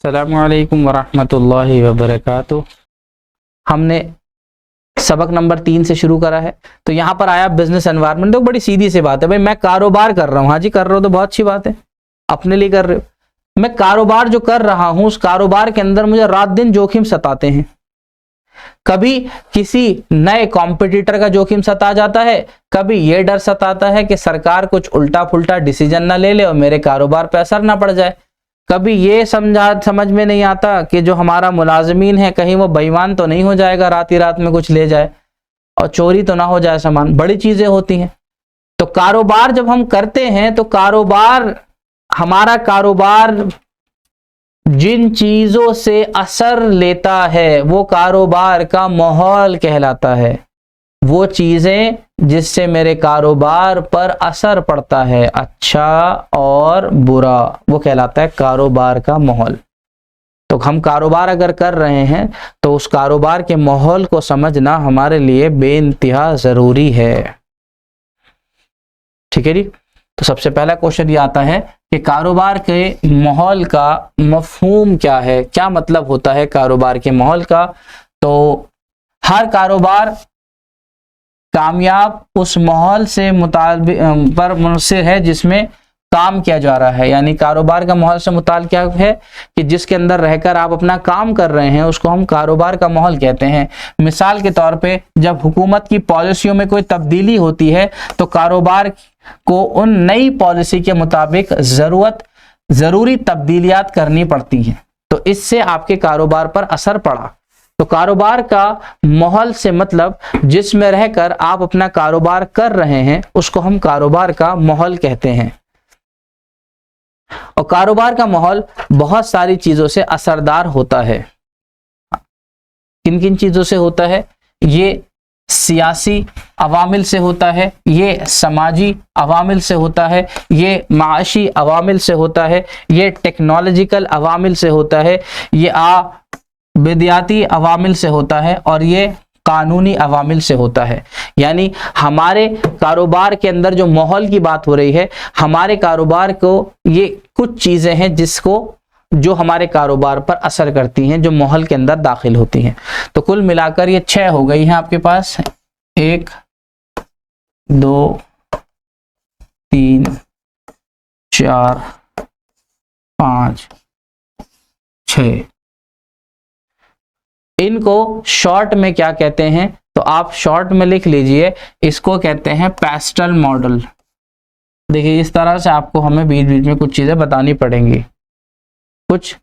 अस्सलामुअलैकुम वरहमतुल्लाहि वबरकातुह। हमने सबक नंबर 3 से शुरू करा है। तो यहाँ पर आया बिजनेस एनवायरनमेंट। तो बड़ी सीधी सी बात है भाई, मैं कारोबार कर रहा हूँ। हाँ जी, कर रहा हूँ तो बहुत अच्छी बात है, अपने लिए कर रहे हो। मैं कारोबार जो कर रहा हूँ, उस कारोबार के अंदर मुझे रात दिन जोखिम सताते हैं। कभी किसी नए कॉम्पिटिटर का जोखिम सता जाता है, कभी ये डर सताता है कि सरकार कुछ उल्टा फुल्टा डिसीजन ना ले ले और मेरे कारोबार पर असर ना पड़ जाए। कभी ये समझ में नहीं आता कि जो हमारा मुलाजमीन है कहीं वो बेईमान तो नहीं हो जाएगा, रात ही रात में कुछ ले जाए और चोरी तो ना हो जाए सामान। बड़ी चीजें होती हैं। तो कारोबार जब हम करते हैं तो हमारा कारोबार जिन चीजों से असर लेता है वो कारोबार का माहौल कहलाता है। वो चीजें जिससे मेरे कारोबार पर असर पड़ता है, अच्छा और बुरा, वो कहलाता है कारोबार का माहौल। तो हम कारोबार अगर कर रहे हैं तो उस कारोबार के माहौल को समझना हमारे लिए बेइंतहा जरूरी है। ठीक है जी। तो सबसे पहला क्वेश्चन ये आता है कि कारोबार के माहौल का मफहूम क्या है, क्या मतलब होता है कारोबार के माहौल का। तो हर कारोबार कामयाब उस माहौल से पर मुनहसर है जिसमें काम किया जा रहा है। यानी कारोबार का माहौल से मुताल्लिक़ क्या है कि जिसके अंदर रहकर आप अपना काम कर रहे हैं उसको हम कारोबार का माहौल कहते हैं। मिसाल के तौर पे जब हुकूमत की पॉलिसियों में कोई तब्दीली होती है तो कारोबार को उन नई पॉलिसी के मुताबिक ज़रूरी तब्दीलियात करनी पड़ती हैं। तो इससे आपके कारोबार पर असर पड़ा। तो कारोबार का माहौल से मतलब जिसमें रहकर आप अपना कारोबार कर रहे हैं उसको हम कारोबार का माहौल कहते हैं। और कारोबार का माहौल बहुत सारी चीजों से असरदार होता है। किन किन चीजों से होता है? ये सियासी अवामिल से होता है, ये समाजी अवामिल से होता है, ये माशी अवामिल से होता है, ये टेक्नोलॉजिकल अवामिल से होता है, ये विद्याती अवामिल से होता है और ये कानूनी अवामिल से होता है। यानी हमारे कारोबार के अंदर जो माहौल की बात हो रही है, हमारे कारोबार को ये कुछ चीजें हैं जो हमारे कारोबार पर असर करती हैं, जो माहौल के अंदर दाखिल होती हैं। तो कुल मिलाकर ये 6 हो गई हैं आपके पास। 1 2 3 4 5 6। इनको शॉर्ट में क्या कहते हैं? तो आप शॉर्ट में लिख लीजिए, इसको कहते हैं पेस्टल मॉडल। देखिए इस तरह से आपको हमें बीच बीच में कुछ चीजें बतानी पड़ेंगी, कुछ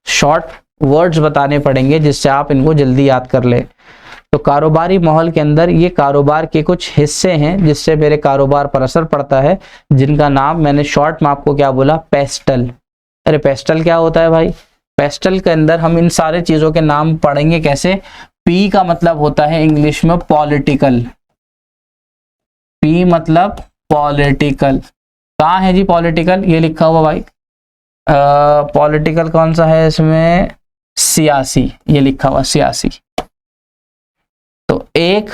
शॉर्ट वर्ड्स बताने पड़ेंगे जिससे आप इनको जल्दी याद कर ले। तो कारोबारी माहौल के अंदर ये कारोबार के कुछ हिस्से हैं जिससे मेरे कारोबार पर असर पड़ता है, जिनका नाम मैंने शॉर्ट में आपको क्या बोला? पेस्टल। अरे पेस्टल क्या होता है भाई? पेस्टल के अंदर हम इन सारे चीजों के नाम पढ़ेंगे कैसे? पी का मतलब होता है इंग्लिश में पॉलिटिकल। पी मतलब पॉलिटिकल। कहाँ है जी पॉलिटिकल? ये लिखा हुआ भाई। पॉलिटिकल कौन सा है इसमें? सियासी। ये लिखा हुआ सियासी। तो एक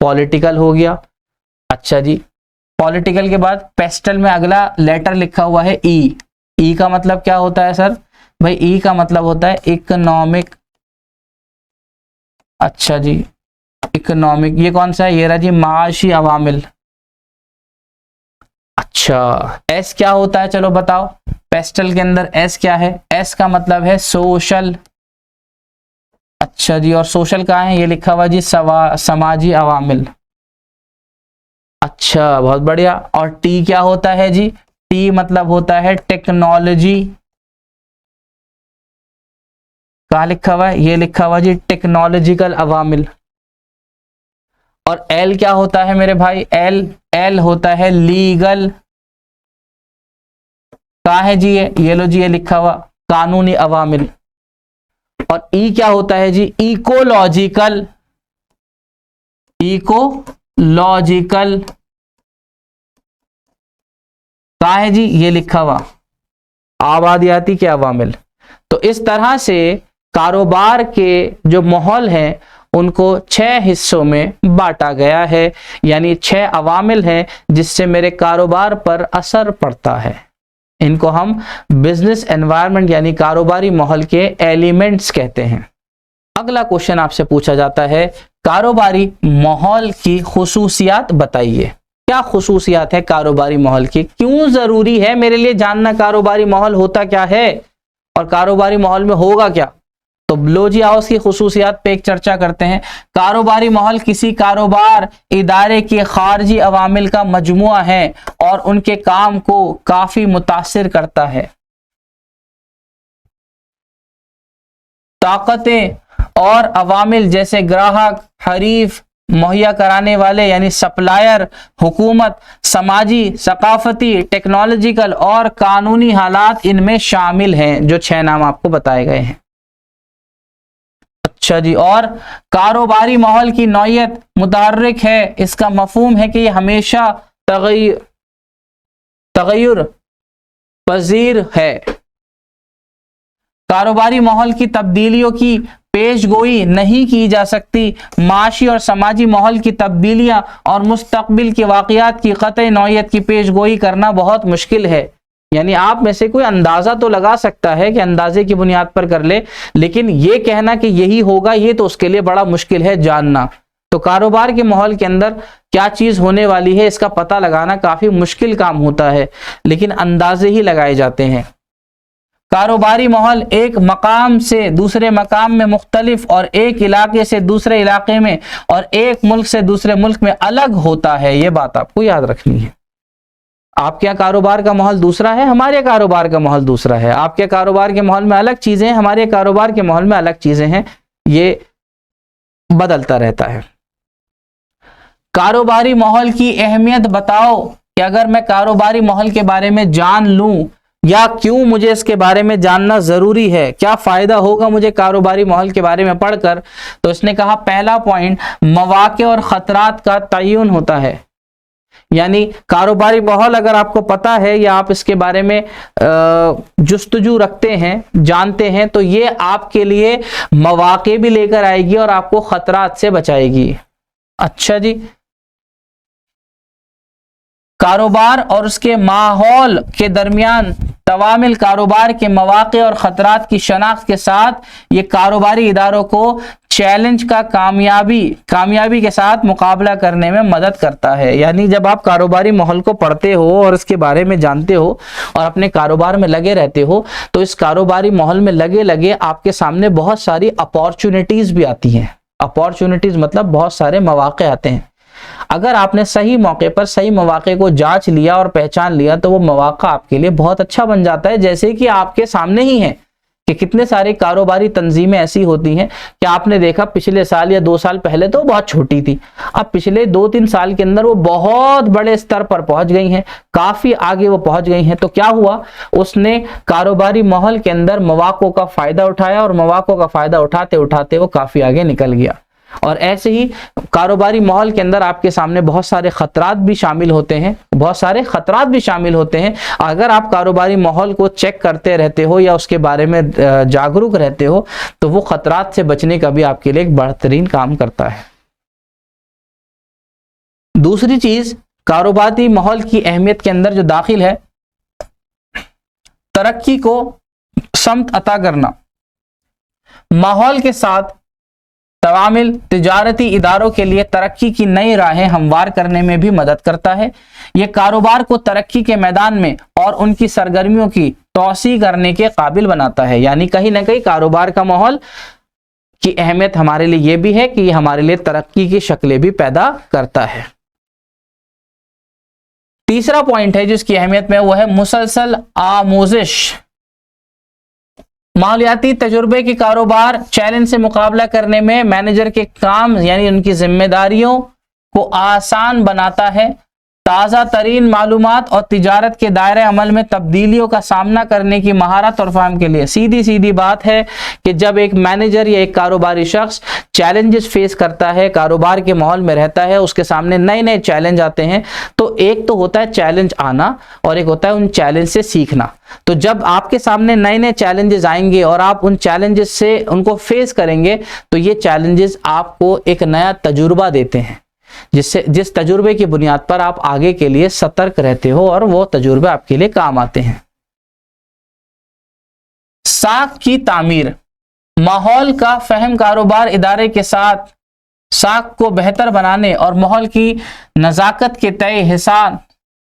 पॉलिटिकल हो गया। अच्छा जी, पॉलिटिकल के बाद पेस्टल में अगला लेटर लिखा हुआ है ई। ई का मतलब क्या होता है सर? भाई ई का मतलब होता है इकोनॉमिक। अच्छा जी, इकोनॉमिक। ये कौन सा है? ये रहा जी माशी अवामिल। अच्छा, एस क्या होता है? चलो बताओ, पेस्टल के अंदर एस क्या है? एस का मतलब है सोशल। अच्छा जी, और सोशल कहाँ है? ये लिखा हुआ जी समाजी अवामिल। अच्छा, बहुत बढ़िया। और टी क्या होता है जी? टी मतलब होता है टेक्नोलॉजी। कहाँ लिखा हुआ है? ये लिखा हुआ जी टेक्नोलॉजिकल अवामिल। और एल क्या होता है मेरे भाई? एल होता है लीगल। कहाँ है जी? ये लो जी, ये लिखा हुआ कानूनी अवामिल। और ई क्या होता है जी? इकोलॉजिकल। इकोलॉजिकल कहाँ है जी? ये लिखा हुआ आबादियाती के अवामिल। तो इस तरह से कारोबार के जो माहौल हैं उनको 6 हिस्सों में बांटा गया है। यानी 6 अवामिल हैं जिससे मेरे कारोबार पर असर पड़ता है। इनको हम बिजनेस एनवायरनमेंट यानी कारोबारी माहौल के एलिमेंट्स कहते हैं। अगला क्वेश्चन आपसे पूछा जाता है, कारोबारी माहौल की खुसूसियात बताइए। क्या खुसूसियात है कारोबारी माहौल की? क्यों जरूरी है मेरे लिए जानना कारोबारी माहौल होता क्या है और कारोबारी माहौल में होगा क्या? तो लो जी आओ उसकी खुसूसियात पे एक चर्चा करते हैं। कारोबारी माहौल किसी कारोबार इदारे के खारजी अवामिल का मजमुआ है और उनके काम को काफी मुतासिर करता है। ताकतें और अवामिल जैसे ग्राहक, हरीफ, मुहैया कराने वाले यानी सप्लायर, हुकूमत, समाजी, सकाफती, टेक्नोलॉजिकल और कानूनी हालात इनमें शामिल हैं, जो 6 नाम आपको बताए गए हैं। अच्छा जी, और कारोबारी माहौल की नौयत मुतहर्रिक है। इसका मफहूम है कि ये हमेशा तगय्युर पजीर है। कारोबारी माहौल की तब्दीलियों की पेशगोई नहीं की जा सकती। माशी और समाजी माहौल की तब्दीलियां और मुस्तकबिल के वाक़यात की क़तई नौयत की पेशगोई करना बहुत मुश्किल है। यानी आप में से कोई अंदाज़ा तो लगा सकता है कि अंदाजे की बुनियाद पर कर ले, लेकिन ये कहना कि यही होगा ये तो उसके लिए बड़ा मुश्किल है जानना। तो कारोबार के माहौल के अंदर क्या चीज़ होने वाली है इसका पता लगाना काफ़ी मुश्किल काम होता है, लेकिन अंदाजे ही लगाए जाते हैं। कारोबारी माहौल एक मकाम से दूसरे मकाम में मुख्तलिफ और एक इलाके से दूसरे इलाके में और एक मुल्क से दूसरे मुल्क में अलग होता है। ये बात आपको याद रखनी है। आपके यहाँ कारोबार का माहौल दूसरा है, हमारे कारोबार का माहौल दूसरा है। आपके कारोबार के माहौल में अलग चीज़ें हैं, हमारे कारोबार के माहौल में अलग चीज़ें हैं। ये बदलता रहता है। कारोबारी माहौल की अहमियत बताओ कि अगर मैं कारोबारी माहौल के बारे में जान लूं या क्यों मुझे इसके बारे में जानना ज़रूरी है, क्या फ़ायदा होगा मुझे कारोबारी माहौल के बारे में पढ़कर। तो इसने कहा पहला पॉइंट, मौक़े और ख़तरात का तयन होता है। यानी कारोबारी माहौल अगर आपको पता है या आप इसके बारे में जुस्तजू रखते हैं, जानते हैं, तो ये आपके लिए मौक़े भी लेकर आएगी और आपको ख़तरात से बचाएगी। अच्छा जी, कारोबार और उसके माहौल के दरमियान तवामिल कारोबार के मौक़े और ख़तरात की शनाख्त के साथ ये कारोबारी इदारों को चैलेंज का कामयाबी के साथ मुकाबला करने में मदद करता है। यानी जब आप कारोबारी माहौल को पढ़ते हो और इसके बारे में जानते हो और अपने कारोबार में लगे रहते हो, तो इस कारोबारी माहौल में लगे लगे आपके सामने बहुत सारी अपॉर्चुनिटीज़ भी आती हैं। अपॉर्चुनिटीज़ मतलब बहुत सारे मौक़े आते हैं। अगर आपने सही मौके पर सही मौके को जांच लिया और पहचान लिया तो वो मौका आपके लिए बहुत अच्छा बन जाता है। जैसे कि आपके सामने ही है कि कितने सारी कारोबारी तंजीमें ऐसी होती हैं कि आपने देखा पिछले साल या 2 साल पहले तो बहुत छोटी थी, अब पिछले 2-3 साल के अंदर वो बहुत बड़े स्तर पर पहुंच गई हैं, काफ़ी आगे वो पहुंच गई हैं। तो क्या हुआ, उसने कारोबारी माहौल के अंदर मौक़ों का फ़ायदा उठाया और मौक़ों का फ़ायदा उठाते उठाते वो काफ़ी आगे निकल गया। और ऐसे ही कारोबारी माहौल के अंदर आपके सामने बहुत सारे ख़तरात भी शामिल होते हैं। अगर आप कारोबारी माहौल को चेक करते रहते हो या उसके बारे में जागरूक रहते हो तो वो ख़तरात से बचने का भी आपके लिए एक बेहतरीन काम करता है। दूसरी चीज़ कारोबारी माहौल की अहमियत के अंदर जो दाखिल है, तरक्की को समत अता करना। माहौल के साथ तवामिल तिजारती इदारों के लिए तरक्की की नई राहें हमवार करने में भी मदद करता है। यह कारोबार को तरक्की के मैदान में और उनकी सरगर्मियों की तौसी करने के काबिल बनाता है। यानी कहीं ना कहीं कारोबार का माहौल की अहमियत हमारे लिए यह भी है कि यह हमारे लिए तरक्की की शक्लें भी पैदा करता है। तीसरा पॉइंट है जिसकी अहमियत में वो है मुसलसल आमोजिश। मालियाती तजुर्बे की कारोबार चैलेंज से मुकाबला करने में मैनेजर के काम यानी उनकी जिम्मेदारियों को आसान बनाता है। ताज़ा तरीन मालूमात और तिजारत के दायरे अमल में तब्दीलियों का सामना करने की महारत और फहम के लिए सीधी सीधी बात है कि जब एक मैनेजर या एक कारोबारी शख्स चैलेंजेस फेस करता है, कारोबार के माहौल में रहता है, उसके सामने नए नए चैलेंज आते हैं, तो एक तो होता है चैलेंज आना और एक होता है उन चैलेंज से सीखना। तो जब आपके सामने नए नए चैलेंजेस आएंगे और आप उन चैलेंजेस से उनको फेस करेंगे तो ये चैलेंजेस आपको एक नया तजुर्बा देते हैं, जिस तजुर्बे की बुनियाद पर आप आगे के लिए सतर्क रहते हो और वो तजुर्बे आपके लिए काम आते हैं। साख की तामीर, माहौल का फहम कारोबार इदारे के साथ साख को बेहतर बनाने और माहौल की नज़ाकत के तय हिसाब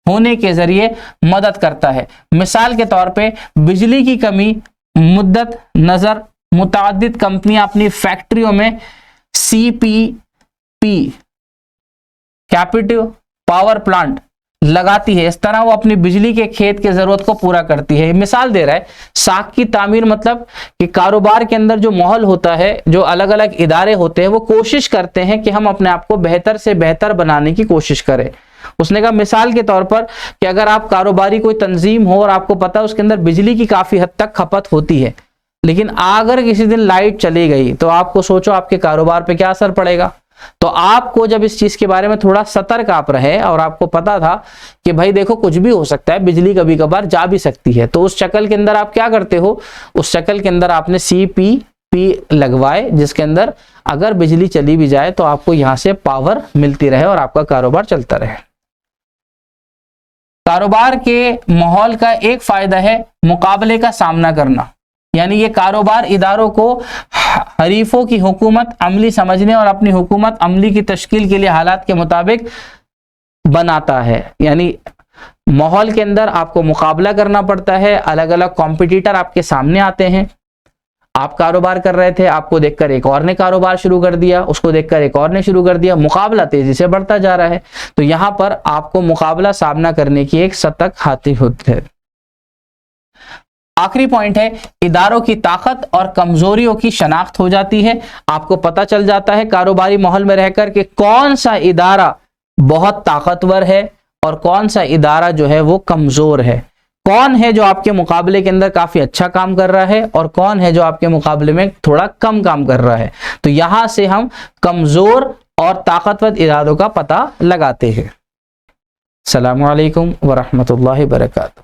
होने के जरिए मदद करता है। मिसाल के तौर पे बिजली की कमी मुद्दत नज़र मुतादिद कंपनियां अपनी फैक्ट्रियों में CPP कैपेसिटिव पावर प्लांट लगाती है। इस तरह वो अपनी बिजली के खेत के जरूरत को पूरा करती है। मिसाल दे रहा है साख की तामीर, मतलब कि कारोबार के अंदर जो माहौल होता है, जो अलग अलग इदारे होते हैं, वो कोशिश करते हैं कि हम अपने आप को बेहतर से बेहतर बनाने की कोशिश करें। उसने कहा मिसाल के तौर पर कि अगर आप कारोबारी कोई तंजीम हो और आपको पता है उसके अंदर बिजली की काफी हद तक खपत होती है, लेकिन अगर किसी दिन लाइट चली गई तो आपको सोचो आपके कारोबार पे क्या असर पड़ेगा। तो आपको जब इस चीज के बारे में थोड़ा सतर्क आप रहे और आपको पता था कि भाई देखो कुछ भी हो सकता है, बिजली कभी कभार जा भी सकती है, तो उस शक्ल के अंदर आप क्या करते हो, उस शक्ल के अंदर आपने CPP लगवाए, जिसके अंदर अगर बिजली चली भी जाए तो आपको यहां से पावर मिलती रहे और आपका कारोबार चलता रहे। कारोबार के माहौल का एक फायदा है मुकाबले का सामना करना, यानी ये कारोबार इदारों को हरीफों की हुकूमत अमली समझने और अपनी हुकूमत अमली की तश्कील के लिए हालात के मुताबिक बनाता है। यानी माहौल के अंदर आपको मुकाबला करना पड़ता है, अलग अलग कॉम्पिटिटर आपके सामने आते हैं। आप कारोबार कर रहे थे, आपको देखकर एक और ने कारोबार शुरू कर दिया, उसको देखकर एक और ने शुरू कर दिया, मुकाबला तेजी से बढ़ता जा रहा है। तो यहां पर आपको मुकाबला सामना करने की एक सतर्क हाथी होती है। आखिरी पॉइंट है इदारों की ताकत और कमजोरियों की शनाख्त हो जाती है। आपको पता चल जाता है कारोबारी माहौल में रहकर कि कौन सा इदारा बहुत ताकतवर है और कौन सा इदारा जो है वो कमजोर है, कौन है जो आपके मुकाबले के अंदर काफी अच्छा काम कर रहा है और कौन है जो आपके मुकाबले में थोड़ा कम काम कर रहा है। तो यहां से हम कमजोर और ताकतवर इदारों का पता लगाते हैं। अस्सलामु अलैकुम वरहमतुल्लाहि वबरकातुहू।